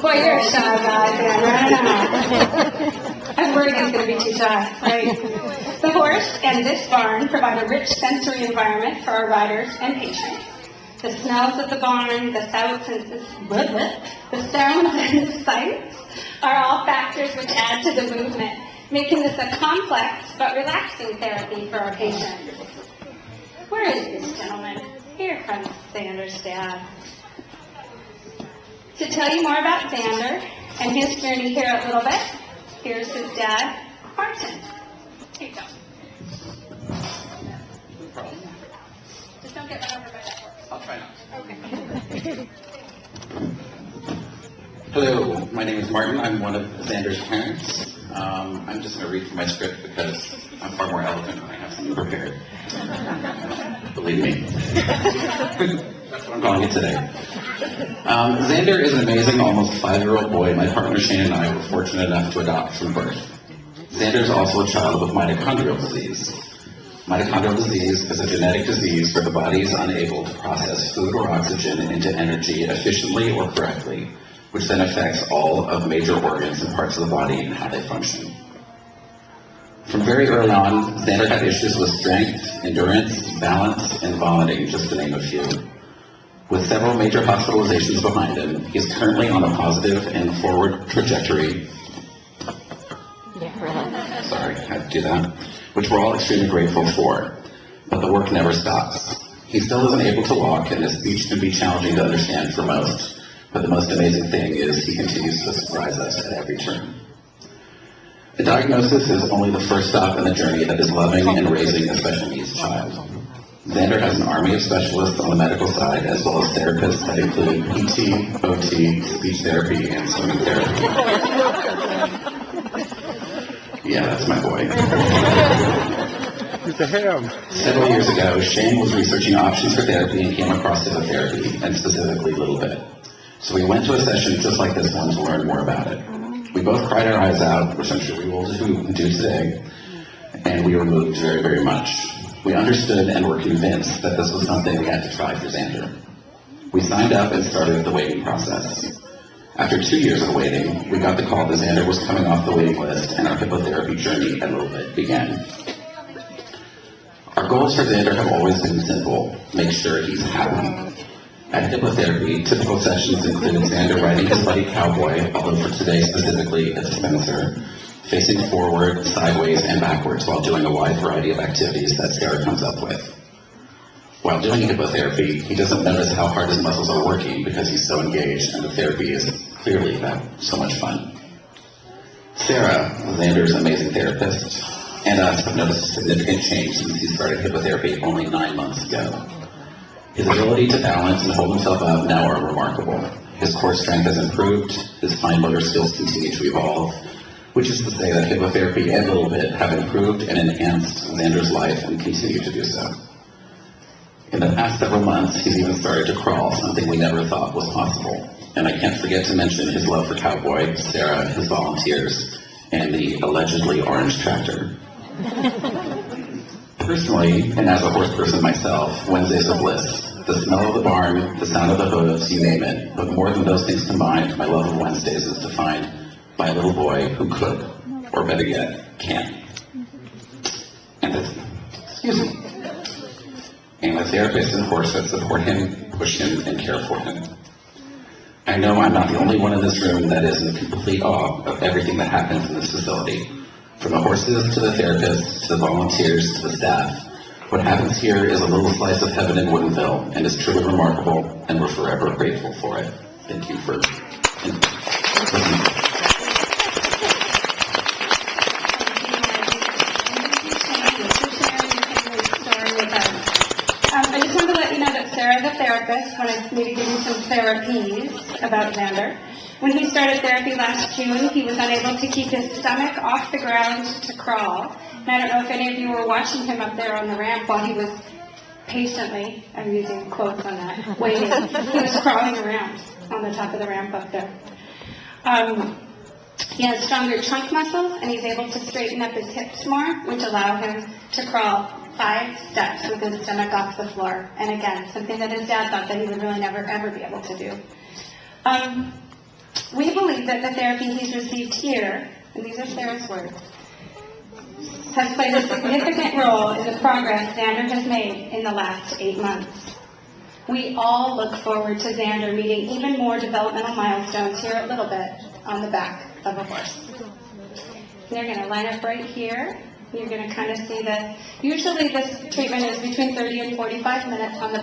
Boy, you're a shy guy, Dan. I don't know. I'm worried he's going to be too shy, right? The horse and this barn provide a rich sensory environment for our riders and patrons. The smells of the barn, the sounds and the sights are all factors which add to the movement, making this a complex but relaxing therapy for our patients. Where is this gentleman? Here comes Xander's dad. To tell you more about Xander and his journey here a little bit, here's his dad, Martin. Here you go. Just don't get run over by that horse. I'll try not. Okay. Hello, my name is Martin. I'm one of Xander's parents. I'm just going to read from my script because I'm far more eloquent when I have something prepared. Believe me. That's what I'm calling it today. Xander is an amazing, almost 5-year-old boy my partner Shane and I were fortunate enough to adopt from birth. Xander is also a child with mitochondrial disease. Mitochondrial disease is a genetic disease where the body is unable to process food or oxygen into energy efficiently or correctly, which then affects all of major organs and parts of the body and how they function. From very early on, Xander had issues with strength, endurance, balance, and vomiting, just to name a few. With several major hospitalizations behind him, he is currently on a positive and forward trajectory. Sorry, I had to do that. Which we're all extremely grateful for, but the work never stops. He still isn't able to walk, and his speech can be challenging to understand for most, but the most amazing thing is he continues to surprise us at every turn. The diagnosis is only the first stop in the journey that is loving and raising a special needs child. Xander has an army of specialists on the medical side, as well as therapists that include PT, OT, speech therapy, and swimming therapy. Yeah, that's my boy. It's a ham. Several years ago, Shane was researching options for therapy and came across therapy, and specifically Little Bit. So we went to a session just like this one to learn more about it. We both cried our eyes out, which I'm sure we will do today, and we were moved very, very much. We understood and were convinced that this was something we had to try for Xander. We signed up and started the waiting process. After 2 years of waiting, we got the call that Xander was coming off the waiting list, and our hippotherapy journey a little bit began. Our goals for Xander have always been simple: make sure he's happy. At hippotherapy, typical sessions include Xander riding his buddy Cowboy, although for today specifically it's Spencer, facing forward, sideways, and backwards while doing a wide variety of activities that Sarah comes up with. While doing hippotherapy, he doesn't notice how hard his muscles are working because he's so engaged, and the therapy is clearly about so much fun. Sarah, Xander's amazing therapist, and us have noticed a significant change since he started hippotherapy only 9 months ago. His ability to balance and hold himself up now are remarkable. His core strength has improved, his fine motor skills continue to evolve, which is to say that hippotherapy and Little Bit have improved and enhanced Xander's life and continue to do so. In the past several months, he's even started to crawl, something we never thought was possible. And I can't forget to mention his love for Cowboy, Sarah, his volunteers, and the allegedly orange tractor. Personally, and as a horse person myself, Wednesdays are bliss. The smell of the barn, the sound of the hooves, you name it. But more than those things combined, my love of Wednesdays is defined by a little boy who could, or better yet, can. And a therapist and horse that support him, push him, and care for him. I know I'm not the only one in this room that is in complete awe of everything that happens in this facility. From the horses to the therapists, to the volunteers, to the staff, what happens here is a little slice of heaven in Woodinville, and is truly remarkable, and we're forever grateful for it. Thank you for listening. I just wanted to let you know that Sarah, the therapist, wanted me to give you some therapies about Xander. When he started therapy last June, he was unable to keep his stomach off the ground to crawl. And I don't know if any of you were watching him up there on the ramp while he was patiently, I'm using quotes on that, waiting. He was crawling around on the top of the ramp up there. He has stronger trunk muscles, and he's able to straighten up his hips more, which allow him to crawl 5 steps with his stomach off the floor. And again, something that his dad thought that he would really never, ever be able to do. We believe that the therapy he's received here, and these are Sarah's words, has played a significant role in the progress Xander has made in the last 8 months. We all look forward to Xander meeting even more developmental milestones here at Little Bit on the back of a horse. They're going to line up right here. You're going to kind of see that usually this treatment is between 30 and 45 minutes on the